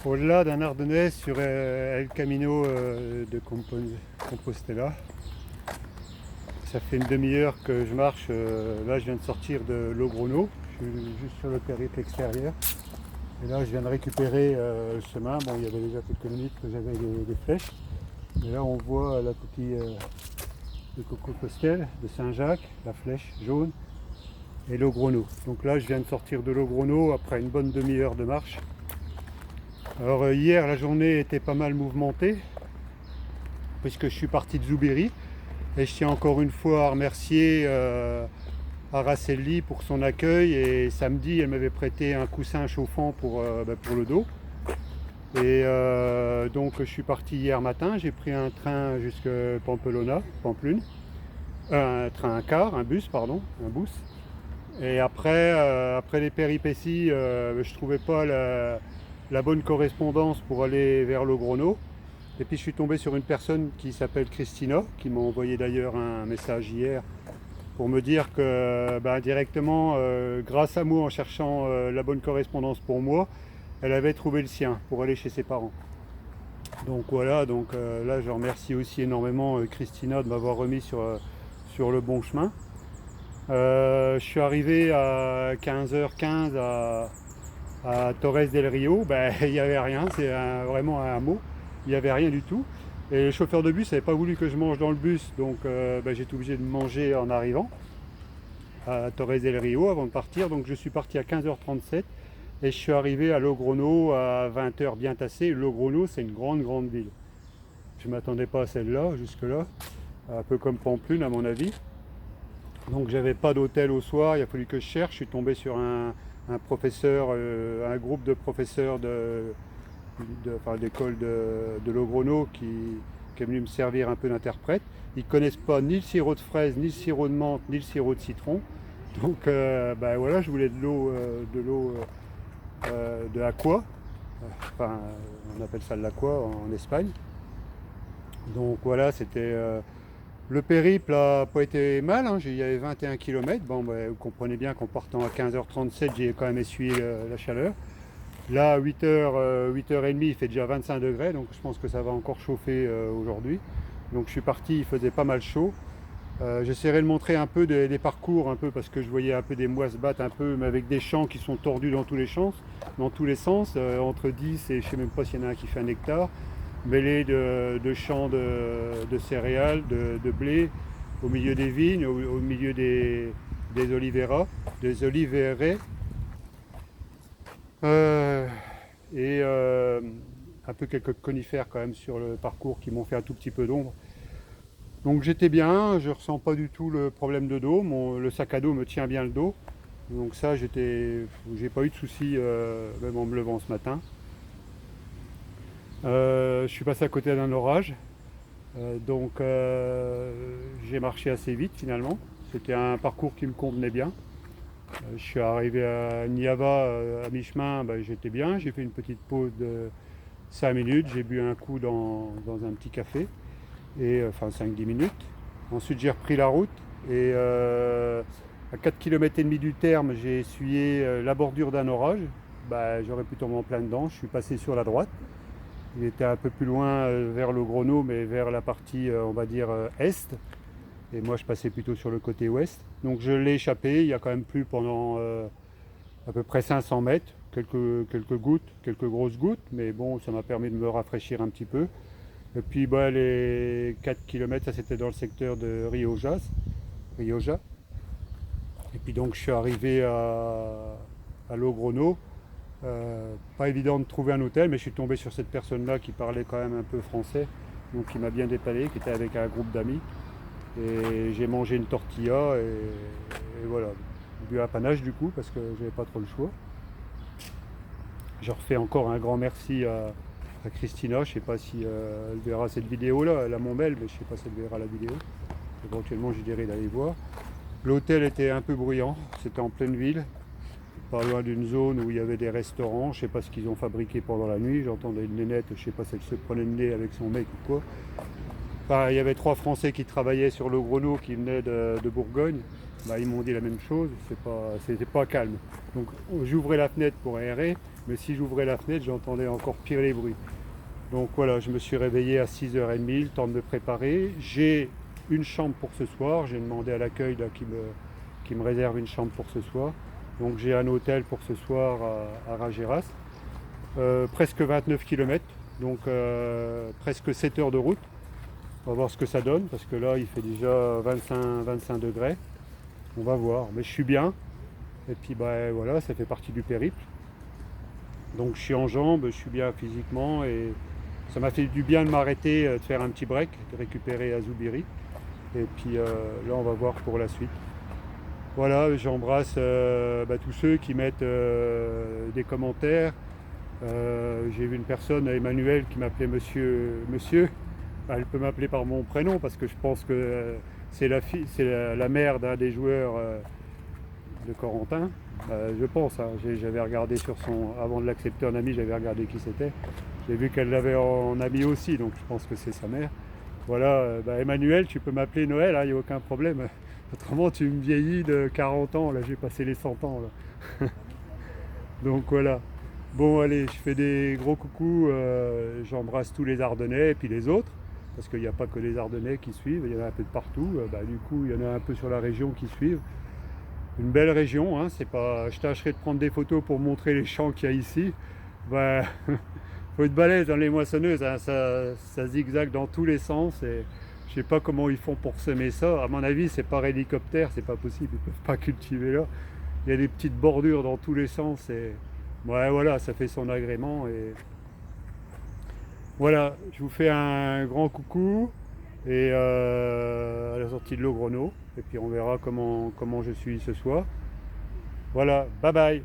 au-delà d'un Ardennais sur El Camino de Compostela. Ça fait une demi-heure que je marche. Là, je viens de sortir de Logrono. Je suis juste sur le périple extérieur. Et là, je viens de récupérer le chemin. Bon, il y avait déjà quelques minutes que j'avais des flèches. Mais là, on voit la coquille de Compostelle, de Saint-Jacques, la flèche jaune et Logrono. Donc là, je viens de sortir de Logrono après une bonne demi-heure de marche. Alors hier, la journée était pas mal mouvementée puisque je suis parti de Zoubiri. Et je tiens encore une fois à remercier Araceli pour son accueil. Et samedi, elle m'avait prêté un coussin chauffant pour le dos. Et donc je suis parti hier matin, j'ai pris un train jusqu'à Pamplune, un bus. Et après les péripéties, je trouvais pas la bonne correspondance pour aller vers Logrono. Et puis je suis tombé sur une personne qui s'appelle Christina, qui m'a envoyé d'ailleurs un message hier pour me dire que directement, grâce à moi, en cherchant la bonne correspondance pour moi, elle avait trouvé le sien pour aller chez ses parents. Donc voilà, là je remercie aussi énormément Christina de m'avoir remis sur le bon chemin. Je suis arrivé à 15h15 à Torres del Rio. Il n'y avait rien, c'est vraiment un hameau. Il n'y avait rien du tout. Et le chauffeur de bus n'avait pas voulu que je mange dans le bus, donc j'ai été obligé de manger en arrivant à Torres del Rio avant de partir. Donc je suis parti à 15h37 et je suis arrivé à Logrono à 20h bien tassé. Logrono, c'est une grande ville. Je ne m'attendais pas à celle-là, jusque-là. Un peu comme Pamplune à mon avis. Donc j'avais pas d'hôtel au soir, il a fallu que je cherche. Je suis tombé sur un professeur, un groupe de professeurs d'école de Logrono qui est venu me servir un peu d'interprète. Ils ne connaissent pas ni le sirop de fraise, ni le sirop de menthe, ni le sirop de citron. Donc voilà, je voulais de l'eau de aqua. Enfin, on appelle ça de l'aqua en Espagne. Donc voilà, c'était le périple n'a pas été mal, hein. Il y avait 21 km. Bon, vous comprenez bien qu'en partant à 15h37, j'ai quand même essuyé la chaleur. Là, à 8h30, il fait déjà 25 degrés, donc je pense que ça va encore chauffer aujourd'hui. Donc je suis parti, il faisait pas mal chaud. J'essaierai de montrer un peu des parcours, un peu, parce que je voyais un peu des mois se battre un peu, mais avec des champs qui sont tordus dans tous les sens, entre 10 et je ne sais même pas s'il y en a un qui fait un hectare, mêlés de champs de céréales, de blé, au milieu des vignes, au milieu des oliveraie. Et un peu quelques conifères quand même sur le parcours qui m'ont fait un tout petit peu d'ombre. Donc j'étais bien, je ressens pas du tout le problème de dos, le sac à dos me tient bien le dos. Donc ça, j'ai pas eu de soucis même en me levant ce matin. Je suis passé à côté d'un orage, j'ai marché assez vite finalement. C'était un parcours qui me convenait bien. Je suis arrivé à Niava à mi-chemin, j'étais bien. J'ai fait une petite pause de 5 minutes, j'ai bu un coup dans un petit café, enfin 5-10 minutes. Ensuite j'ai repris la route et à 4 km et demi du terme, j'ai essuyé la bordure d'un orage. J'aurais pu tomber en plein dedans, je suis passé sur la droite. Il était un peu plus loin vers le Grono, mais vers la partie, on va dire, est. Et moi, je passais plutôt sur le côté ouest. Donc je l'ai échappé. Il y a quand même plu pendant à peu près 500 mètres. Quelques gouttes, quelques grosses gouttes. Mais bon, ça m'a permis de me rafraîchir un petit peu. Et puis les 4 km, ça c'était dans le secteur de Rioja. Et puis donc je suis arrivé à Logrono. Pas évident de trouver un hôtel, mais je suis tombé sur cette personne-là qui parlait quand même un peu français, donc qui m'a bien dépanné, qui était avec un groupe d'amis. Et j'ai mangé une tortilla et voilà, bu un panache du coup, parce que j'avais pas trop le choix. Je refais encore un grand merci à Christina, je sais pas si elle verra cette vidéo-là, elle a mon mail, mais je sais pas si elle verra la vidéo. Éventuellement, je dirais d'aller voir. L'hôtel était un peu bruyant, c'était en pleine ville, pas loin d'une zone où il y avait des restaurants. Je sais pas ce qu'ils ont fabriqué pendant la nuit. J'entendais une nénette, je sais pas si elle se prenait le nez avec son mec ou quoi. Enfin, il y avait 3 Français qui travaillaient sur le Logrono qui venaient de Bourgogne. Ils m'ont dit la même chose, c'était pas calme. Donc j'ouvrais la fenêtre pour aérer, mais si j'ouvrais la fenêtre, j'entendais encore pire les bruits. Donc voilà, je me suis réveillé à 6h30, le temps de me préparer. J'ai une chambre pour ce soir, j'ai demandé à l'accueil qui me réserve une chambre pour ce soir. Donc j'ai un hôtel pour ce soir à Ragéras, presque 29 km, donc presque 7 heures de route. On va voir ce que ça donne, parce que là il fait déjà 25 degrés. On va voir, mais je suis bien. Et puis bah, voilà, ça fait partie du périple. Donc je suis en jambes, je suis bien physiquement et ça m'a fait du bien de m'arrêter, de faire un petit break, de récupérer à Zoubiri. Et puis là on va voir pour la suite. Voilà, j'embrasse tous ceux qui mettent des commentaires. J'ai vu une personne, Emmanuel, qui m'appelait monsieur. Elle peut m'appeler par mon prénom parce que je pense que c'est la mère d'un des joueurs de Corentin. Je pense, hein. J'avais regardé sur avant de l'accepter en ami, j'avais regardé qui c'était. J'ai vu qu'elle l'avait en ami aussi, donc je pense que c'est sa mère. Voilà, Emmanuel, tu peux m'appeler Noël, il n'y a aucun problème. Autrement, tu me vieillis de 40 ans, là j'ai passé les 100 ans. Là. Donc voilà. Bon, allez, je fais des gros coucous, j'embrasse tous les Ardennais et puis les autres, parce qu'il n'y a pas que les Ardennais qui suivent, il y en a un peu de partout. Du coup, il y en a un peu sur la région qui suivent. Une belle région, hein, c'est pas. Je tâcherai de prendre des photos pour montrer les champs qu'il y a ici. Faut être balèze dans les moissonneuses, hein, ça zigzague dans tous les sens et je sais pas comment ils font pour semer ça. À mon avis, c'est par hélicoptère, c'est pas possible, ils peuvent pas cultiver là. Il y a des petites bordures dans tous les sens et voilà, ça fait son agrément et voilà, je vous fais un grand coucou et à la sortie de Logrono et puis on verra comment je suis ce soir. Voilà, bye bye.